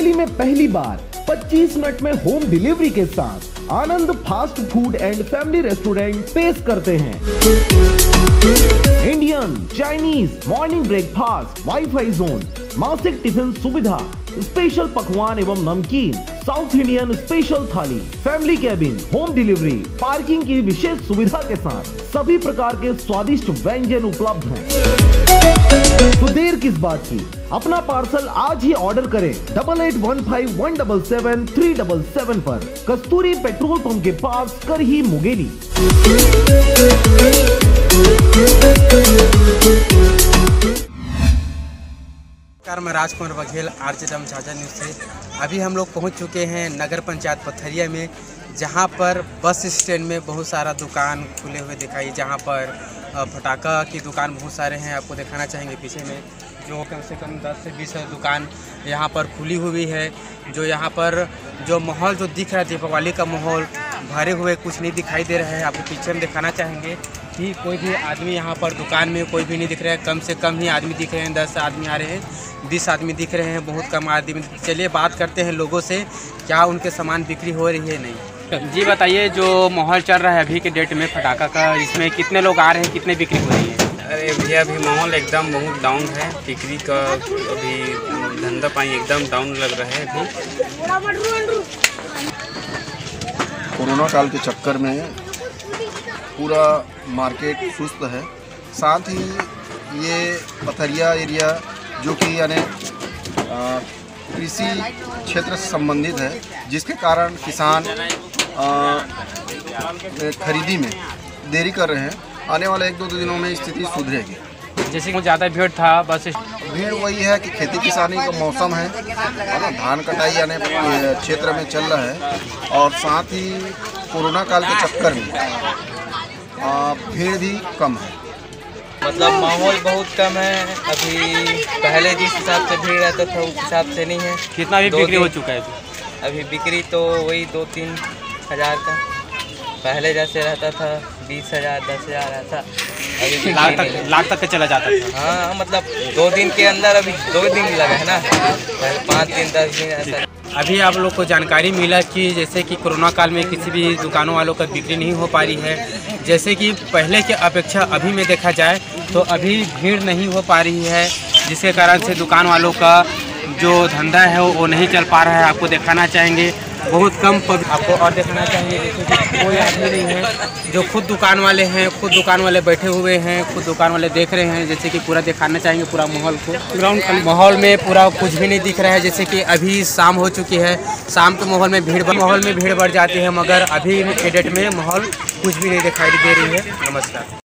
दिल्ली में पहली बार 25 मिनट में होम डिलीवरी के साथ Anand fast food and family restaurant पेश करते हैं। Indian, Chinese, morning breakfast, wifi zone, मासिक टिफिन सुविधा, स्पेशल पकवान एवं नमकीन, south Indian special thali, family cabin, home delivery, parking की विशेष सुविधा के साथ सभी प्रकार के स्वादिष्ट व्यंजन उपलब्ध हैं। तो देर किस बात की, अपना पार्सल आज ही ऑर्डर करें 8815177377 पर, कस्तूरी पेट्रोल पंप के पास, करही मुंगेली। मैं राजकुमार बघेल, आरजेएम झाझा न्यूज़ से। अभी हम लोग पहुंच चुके हैं नगर पंचायत पथरिया में, जहां पर बस स्टैंड में बहुत सारा दुकान खुले हुए दिखाई, जहां पर फटाका की दुकान बहुत सारे हैं। आपको दिखाना चाहेंगे पीछे में, जो कम से कम 10 से 20 दुकान यहां पर खुली हुई है। जो यहां पर जो माहौल जो दिख रहा है, दीपावली का माहौल भरे हुए कुछ नहीं दिखाई दे रहा है। आपको पिक्चर में दिखाना चाहेंगे कि कोई भी आदमी यहाँ पर दुकान में कोई भी नहीं दिख रहा है। कम से कम ही आदमी दिख रहे हैं, 10 आदमी आ रहे हैं, 20 आदमी दिख रहे हैं, बहुत कम आदमी। चलिए बात करते हैं लोगों से, क्या उनके सामान बिक्री हो रही है नहीं। जी बताइए, जो माहौल चल रहा है अभी के डेट में पटाखा का, इसमें कितने लोग आ रहे हैं, कितने बिक्री हो रही है? अरे भैया, अभी माहौल एकदम बहुत डाउन है, बिक्री का अभी धंधा पानी एकदम डाउन लग रहा है अभी। कोरोना काल के चक्कर में पूरा मार्केट सुस्त है। साथ ही ये पथरिया एरिया जो कि यानी कृषि क्षेत्र से संबंधित है, जिसके कारण किसान खरीदी में देरी कर रहे हैं। आने वाले 1-2 दिनों में स्थिति सुधरेगी। जैसे कि ज़्यादा भीड़ था, बस भीड़ वही है कि खेती किसानी का मौसम है और धान कटाई यानी क्षेत्र में चल रहा है, और साथ ही कोरोना काल के चक्कर में भीड़ भी कम है। मतलब माहौल बहुत कम है अभी, पहले जिस हिसाब से भीड़ रहता था उस हिसाब से नहीं है। कितना भी बिक्री हो चुका है अभी बिक्री तो वही 2-3 हज़ार का, पहले जैसे रहता था 20,000 10,000 ऐसा, अभी लाख तक का चला जाता था। हाँ, मतलब 2 दिन के अंदर, अभी 2 दिन लगा है ना, 5 दिन 10 दिन ऐसा। अभी आप लोग को जानकारी मिला कि जैसे कि कोरोना काल में किसी भी दुकानों वालों का बिक्री नहीं हो पा रही है। जैसे कि पहले के अपेक्षा अभी में देखा जाए तो अभी भीड़ नहीं हो पा रही है, जिसके कारण से दुकान वालों का जो धंधा है वो नहीं चल पा रहा है। आपको दिखाना चाहेंगे बहुत कम आपको और दिखाना चाहेंगे, जैसे कि कोई आदमी नहीं है। जो खुद दुकान वाले हैं, खुद दुकान वाले बैठे हुए हैं, खुद दुकान वाले देख रहे हैं। जैसे कि पूरा दिखाना चाहेंगे पूरा माहौल को, ग्राउंड माहौल में पूरा कुछ भी नहीं दिख रहा है। जैसे कि अभी शाम हो चुकी है, शाम के माहौल में भीड़ बढ़ जाती है, मगर अभी के डेट में माहौल कुछ भी नहीं दिखाई दे रही है। नमस्कार।